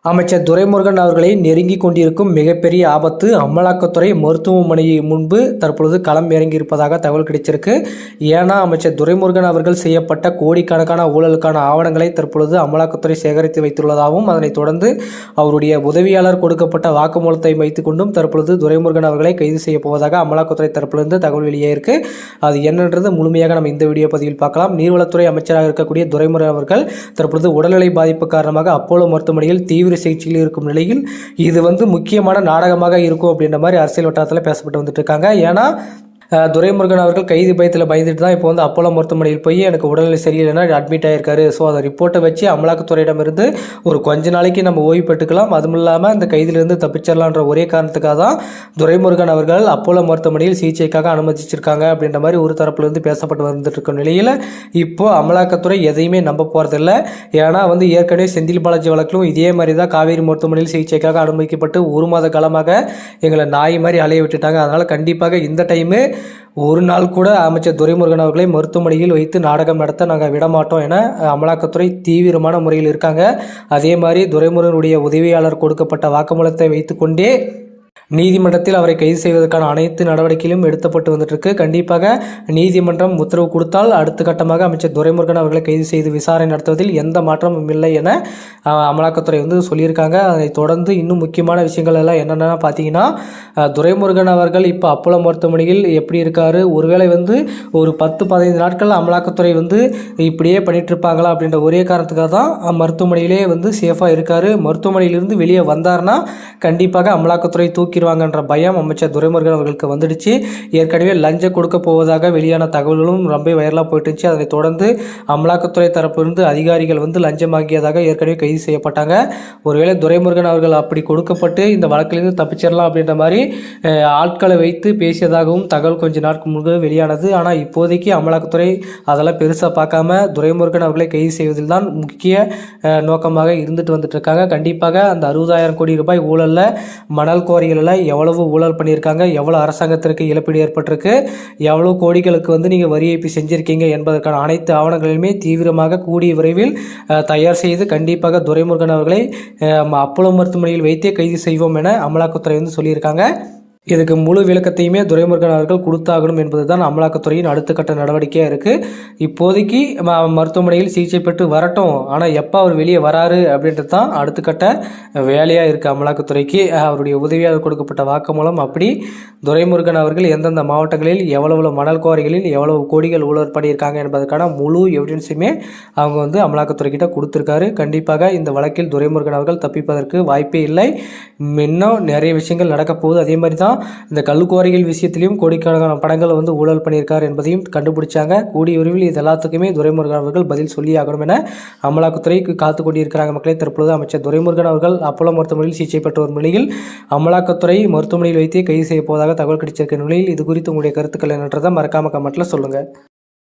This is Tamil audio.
அமைச்சர் துரைமுருகன் அவர்களை நெருங்கி கொண்டிருக்கும் மிகப்பெரிய ஆபத்து. அமலாக்கத்துறை மருத்துவமனை முன்பு தற்பொழுது களம் இறங்கியிருப்பதாக தகவல் கிடைச்சிருக்கு. ஏன்னா அமைச்சர் துரைமுருகன் அவர்கள் செய்யப்பட்ட கோடிக்கணக்கான ஊழலுக்கான ஆவணங்களை தற்பொழுது அமலாக்கத்துறை சேகரித்து வைத்துள்ளதாகவும் அதனைத் தொடர்ந்து அவருடைய உதவியாளர் கொடுக்கப்பட்ட வாக்குமூலத்தை வைத்துக் கொண்டும் தற்பொழுது துரைமுருகன் அவர்களை கைது செய்ய போவதாக அமலாக்கத்துறை தரப்பிலிருந்து தகவல் வெளியே இருக்கு. அது என்னன்றது முழுமையாக நம்ம இந்த வீடியோ பதிவில் பார்க்கலாம். நீர்வளத்துறை அமைச்சராக இருக்கக்கூடிய துரைமுருகன் அவர்கள் தற்பொழுது உடல்நிலை பாதிப்பு காரணமாக அப்போலோ மருத்துவமனையில் தீவிர சிகிச்சையில் இருக்கும் நிலையில் இது முக்கியமான நாடகமாக இருக்கும் அப்படின்ற மாதிரி அரசியல் வட்டாரத்தில் பேசப்பட்டு வந்துட்டு இருக்காங்க. ஏன்னா துரைமுருகன் அவர்கள் கைது பயத்தில் பயந்துட்டு தான் இப்போ அப்போலோ மருத்துவமனையில் போய் எனக்கு உடல்நிலை சரியில்லைன்னா அட்மிட் ஆகிருக்காரு. ஸோ அதை ரிப்போர்ட்டை வச்சு அமலாக்கத்துறையிடமிருந்து ஒரு கொஞ்ச நாளைக்கு நம்ம ஓய்வு பெற்றுக்கலாம், அதுவும் இல்லாமல் அந்த கைதிலிருந்து தப்பிச்சிடலான்ற ஒரே காரணத்துக்காக தான் துரைமுருகன் அவர்கள் அப்போலோ மருத்துவமனையில் சிகிச்சைக்காக அனுமதிச்சிருக்காங்க அப்படின்ற மாதிரி ஒரு தரப்புலேருந்து பேசப்பட்டு வந்துட்டு இருக்க நிலையில் இப்போது அமலாக்கத்துறை எதையுமே நம்ப போகிறதில்ல. ஏன்னா ஏற்கனவே செந்தில் பாலாஜி வழக்கிலும் இதே மாதிரி தான் காவேரி மருத்துவமனையில் சிகிச்சைக்காக அனுமதிக்கப்பட்டு ஒரு மாத காலமாக எங்களை நாய் மாதிரி அலைய விட்டுட்டாங்க. அதனால் கண்டிப்பாக இந்த டைமு ஒரு நாள் கூட அமைச்சர் துரைமுருகன் அவர்களை மருத்துவமனையில் வைத்து நாடகம் நடத்த நாங்கள் விடமாட்டோம் என அமலாக்கத்துறை தீவிரமான முறையில் இருக்காங்க. அதே மாதிரி துரைமுருகனுடைய உதவியாளர் கொடுக்கப்பட்ட வாக்குமூலத்தை வைத்துக்கொண்டே நீதிமன்றத்தில் அவரை கைது செய்வதற்கான அனைத்து நடவடிக்கைகளும் எடுக்கப்பட்டு வந்துட்டு இருக்கு. கண்டிப்பாக நீதிமன்றம் உத்தரவு கொடுத்தால் அடுத்த கட்டமாக அமைச்சர் துரைமுருகன் அவர்களை கைது செய்து விசாரணை நடத்துவதில் எந்த மாற்றமும் இல்லை என அமலாக்கத்துறை சொல்லியிருக்காங்க. அதை தொடர்ந்து இன்னும் முக்கியமான விஷயங்கள் எல்லாம் என்னென்னா பார்த்தீங்கன்னா, துரைமுருகன் அவர்கள் இப்போ அப்போலோ மருத்துவமனையில் எப்படி இருக்காரு, ஒருவேளை ஒரு 10-15 நாட்கள் அமலாக்கத்துறை இப்படியே பண்ணிட்டு இருப்பாங்களா அப்படின்ற ஒரே காரணத்துக்காக தான் மருத்துவமனையிலே சேஃபாக இருக்காரு. மருத்துவமனையிலிருந்து வெளியே வந்தார்னா கண்டிப்பாக அமலாக்கத்துறை தூக்கிடுவாங்கன்ற பயம் அமைச்சர் துரைமுருகன் அவர்களுக்கு வந்துடுச்சு. ஏற்கனவே லஞ்சம் கொடுக்க போவதாக வெளியான தகவல்களும் ரொம்ப வைரலாக போயிட்டு இருந்துச்சு. அதை தொடர்ந்து அமலாக்கத்துறை தரப்பிலிருந்து அதிகாரிகள் லஞ்சம் வாங்கியதாக ஏற்கனவே கைது செய்யப்பட்டாங்க. ஒருவேளை துரைமுருகன் அவர்கள் அப்படி கொடுக்கப்பட்டு இந்த வழக்கிலிருந்து தப்பிச்சிடலாம் அப்படின்ற மாதிரி ஆட்களை வைத்து பேசியதாகவும் தகவல் கொஞ்ச நாட்களுக்கு முன்பு வெளியானது. ஆனால் இப்போதைக்கு அமலாக்கத்துறை அதெல்லாம் பெருசாக பார்க்காம துரைமுருகன் அவர்களை கைது செய்வதில் தான் முக்கிய நோக்கமாக இருந்துட்டு வந்துட்டு இருக்காங்க. கண்டிப்பாக அந்த 60,000 கோடி ரூபாய் ஊழலில் மணல் குவாரிகளில் எவ்வளவு ஊழல் பண்ணியிருக்காங்க, எவ்வளோ அரசாங்கத்திற்கு இழப்பீடு ஏற்பட்டிருக்கு, எவ்வளோ கோடிகளுக்கு நீங்கள் வரி ஏய்ப்பு செஞ்சுருக்கீங்க என்பதற்கான அனைத்து ஆவணங்களையுமே தீவிரமாக கூடிய விரைவில் தயார் செய்து கண்டிப்பாக துரைமுருகன் அவர்களை அப்போலோ மருத்துவமனையில் வைத்தே கைது செய்வோம் என அமலாக்கத்துறை சொல்லியிருக்காங்க. இதுக்கு முழு விளக்கத்தையுமே துரைமுருகன் அவர்கள் கொடுத்தாகணும் என்பது தான் அமலாக்கத்துறையின் அடுத்த கட்ட நடவடிக்கையாக இருக்குது. இப்போதைக்கு மருத்துவமனையில் சிகிச்சை பெற்று வரட்டும், ஆனால் எப்போ அவர் வெளியே வராரு அப்படின்றது தான் அடுத்த கட்ட வேலையாக இருக்குது அமலாக்கத்துறைக்கு. அவருடைய உதவியாளர் கொடுக்கப்பட்ட வாக்குமூலம் அப்படி துரைமுருகன் அவர்கள் எந்தெந்த மாவட்டங்களில் எவ்வளவு மணல் குவாரிகளில் எவ்வளவு கோடிகள் ஊழல் பண்ணியிருக்காங்க என்பதற்கான முழு எவிடன்ஸுமே அவங்க அமலாக்கத்துறைக்கிட்ட கொடுத்துருக்காரு. கண்டிப்பாக இந்த வழக்கில் துரைமுருகன் அவர்கள் தப்பிப்பதற்கு வாய்ப்பே இல்லை. இன்னும் நிறைய விஷயங்கள் நடக்க போகுது. அதே மாதிரி தான் இந்த கல்குவாரிகள் விஷயத்திலையும் கோடிக்கணக்கான படங்கள் ஊழல் பண்ணியிருக்கார் என்பதையும் கண்டுபிடிச்சாங்க. கூடிய விரைவில் இது எல்லாத்துக்குமே துரைமுருகன் அவர்கள் பதில் சொல்லி ஆகணும் என அமலாக்கத்துறைக்கு காத்து கொண்டிருக்கிறாங்க. மக்களை தற்பொழுது அமைச்சர் துரைமுருகன் அவர்கள் அப்போலோ மருத்துவமனையில் சிகிச்சை பெற்ற ஒரு நிலையில் அமலாக்கத்துறை மருத்துவமனையில் வைத்தே கைது செய்ய போவதாக தகவல் கிடைச்சிருக்கிற நிலையில் இது குறித்து உங்களுடைய கருத்துக்கள் என்னன்றதை மறக்காம கமெண்ட்ல சொல்லுங்க.